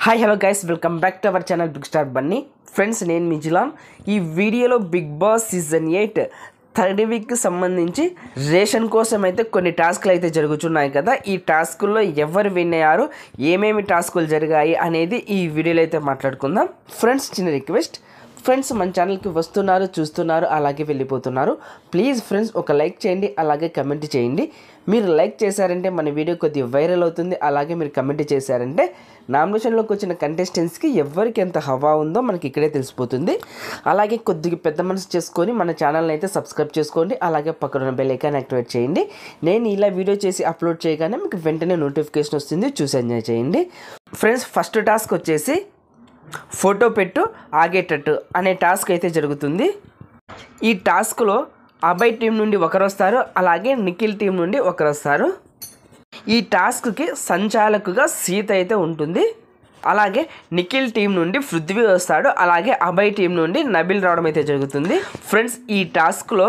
Hi hello guys, welcome back to our channel big star Bunny. Friends, నేను మీ జిలాన్. ఈ వీడియోలో బిగ్ బాస్ సీజన్ 8 థర్డ్ వీక్కి సంబంధించి రేషన్ కోసం అయితే కొన్ని టాస్క్లు అయితే జరుగుతున్నాయి కదా. ఈ టాస్కుల్లో ఎవరు విన్ అయ్యారు, ఏమేమి టాస్కులు జరిగాయి అనేది ఈ వీడియోలో అయితే మాట్లాడుకుందాం. ఫ్రెండ్స్, చిన్న రిక్వెస్ట్. ఫ్రెండ్స్, మన ఛానల్కి వస్తున్నారు, చూస్తున్నారు, అలాగే వెళ్ళిపోతున్నారు. ప్లీజ్ ఫ్రెండ్స్, ఒక లైక్ చేయండి, అలాగే కమెంట్ చేయండి. మీరు లైక్ చేశారంటే మన వీడియో కొద్దిగా వైరల్ అవుతుంది. అలాగే మీరు కమెంట్ చేశారంటే నామినేషన్లోకి వచ్చిన కంటెస్టెంట్స్కి ఎవరికి ఎంత హవా ఉందో మనకి ఇక్కడే తెలిసిపోతుంది. అలాగే కొద్దిగా పెద్ద మనసు చేసుకొని మన ఛానల్ని అయితే సబ్స్క్రైబ్ చేసుకోండి. అలాగే పక్కన బెల్ ఐకాన్ యాక్టివేట్ చేయండి. నేను ఇలా వీడియో చేసి అప్లోడ్ చేయగానే మీకు వెంటనే నోటిఫికేషన్ వస్తుంది, చూసి ఎంజాయ్ చేయండి. ఫ్రెండ్స్, ఫస్ట్ టాస్క్ వచ్చేసి ఫోటో పెట్టు ఆగేటట్టు అనే టాస్క్ అయితే జరుగుతుంది. ఈ టాస్క్లో అభయ్ టీం నుండి ఒకరు వస్తారు, అలాగే నిఖిల్ టీం నుండి ఒకరు వస్తారు. ఈ టాస్క్కి సంచాలకుగా సీత అయితే ఉంటుంది. అలాగే నిఖిల్ టీం నుండి పృథ్వీ వస్తాడు, అలాగే అభయ్ టీం నుండి నబిల్ రావడం అయితే జరుగుతుంది. ఫ్రెండ్స్, ఈ టాస్క్లో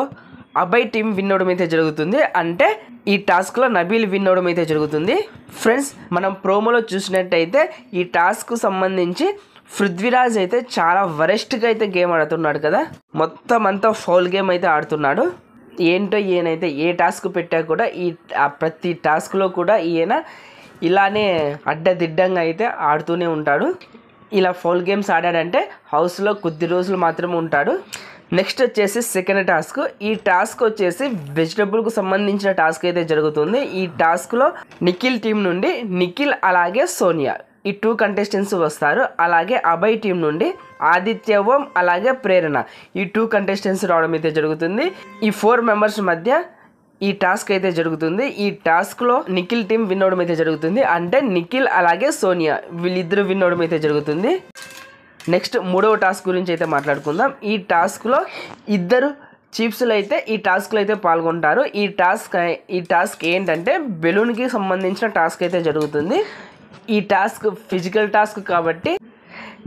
అభయ్ టీం విన్ అవడం అయితే జరుగుతుంది. అంటే ఈ టాస్క్లో నబీల్ విన్ అవడం అయితే జరుగుతుంది. ఫ్రెండ్స్, మనం ప్రోమోలో చూసినట్టయితే ఈ టాస్క్ సంబంధించి పృథ్వీరాజ్ అయితే చాలా వరెస్ట్గా అయితే గేమ్ ఆడుతున్నాడు కదా. మొత్తం అంతా ఫౌల్ గేమ్ అయితే ఆడుతున్నాడు. ఏంటో ఈయనైతే ఏ టాస్క్ పెట్టా కూడా ప్రతి టాస్క్లో కూడా ఈయన ఇలానే అడ్డదిడ్డంగా అయితే ఆడుతూనే ఉంటాడు. ఇలా ఫౌల్ గేమ్స్ ఆడాడంటే హౌస్లో కొద్ది రోజులు మాత్రమే ఉంటాడు. నెక్స్ట్ వచ్చేసి సెకండ్ టాస్క్. ఈ టాస్క్ వచ్చేసి వెజిటబుల్కు సంబంధించిన టాస్క్ అయితే జరుగుతుంది. ఈ టాస్క్లో నిఖిల్ టీం నుండి నిఖిల్ అలాగే సోనియా ఈ 2 కంటెస్టెంట్స్ వస్తారు. అలాగే అభయ్ టీం నుండి ఆదిత్య ఓం అలాగే ప్రేరణ ఈ 2 కంటెస్టెంట్స్ రావడం అయితే జరుగుతుంది. ఈ 4 మెంబర్స్ మధ్య ఈ టాస్క్ అయితే జరుగుతుంది. ఈ టాస్క్లో నిఖిల్ టీం విన్ అవడం అయితే జరుగుతుంది. అంటే నిఖిల్ అలాగే సోనియా వీళ్ళిద్దరూ విన్ అవడం అయితే జరుగుతుంది. నెక్స్ట్ మూడవ టాస్క్ గురించి అయితే మాట్లాడుకుందాం. ఈ టాస్క్లో ఇద్దరు చీఫ్స్లు అయితే ఈ టాస్క్లో అయితే పాల్గొంటారు. ఈ టాస్క్ ఏంటంటే బెలూన్కి సంబంధించిన టాస్క్ అయితే జరుగుతుంది. ఈ టాస్క్ ఫిజికల్ టాస్క్ కాబట్టి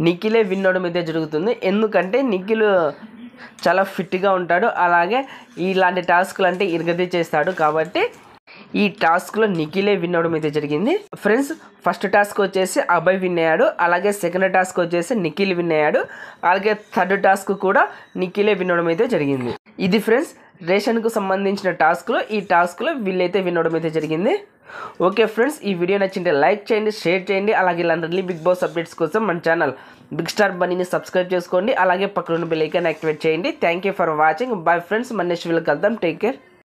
నిఖిలే విన్ అవడం అయితే జరుగుతుంది. ఎందుకంటే నిఖిల్ చాలా ఫిట్గా ఉంటాడు, అలాగే ఇలాంటి టాస్క్లు అంటే ఇరగది చేస్తాడు కాబట్టి ఈ టాస్క్లో నిఖిలే విన్ అవడం అయితే జరిగింది. ఫ్రెండ్స్, ఫస్ట్ టాస్క్ వచ్చేసి అభయ్ విన్ అయ్యాడు, అలాగే సెకండ్ టాస్క్ వచ్చేసి నిఖిల్ విన్ అయ్యాడు, అలాగే థర్డ్ టాస్క్ కూడా నిఖిలే విన్ అవడం అయితే జరిగింది. ఇది ఫ్రెండ్స్ రేషన్కు సంబంధించిన టాస్క్లో ఈ టాస్క్లో వీళ్ళైతే విన్ అవడం అయితే జరిగింది. ఓకే ఫ్రెండ్స్, ఈ వీడియో నచ్చింటే లైక్ చేయండి, షేర్ చేయండి. అలాగే ఇలాంటి బిగ్ బాస్ అప్డేట్స్ కోసం మన ఛానల్ బిగ్ స్టార్ బన్నీని సబ్స్క్రైబ్ చేసుకోండి. అలాగే పక్కన బెల్ ఐకాన్ యాక్టివేట్ చేయండి. Thank you for watching. Bye friends, మన నెక్స్ట్ వీడియోకి వెళ్దాం. Take care.